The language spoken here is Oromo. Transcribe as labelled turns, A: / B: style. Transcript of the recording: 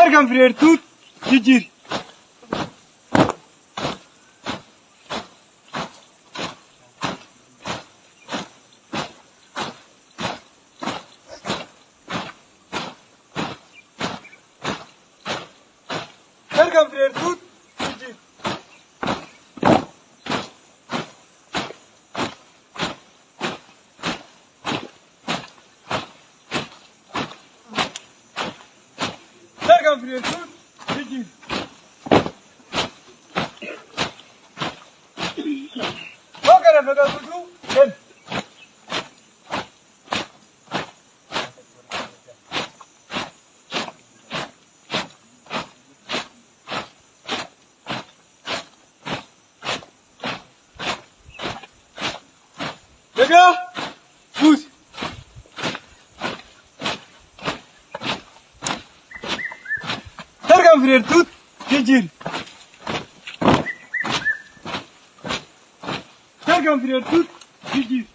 A: Welcome here to jira. Welcome here to jira. Welcome here to jira. How can I forget to do? Then. Jaga, push. Welcome here to jira. Welcome here to jira.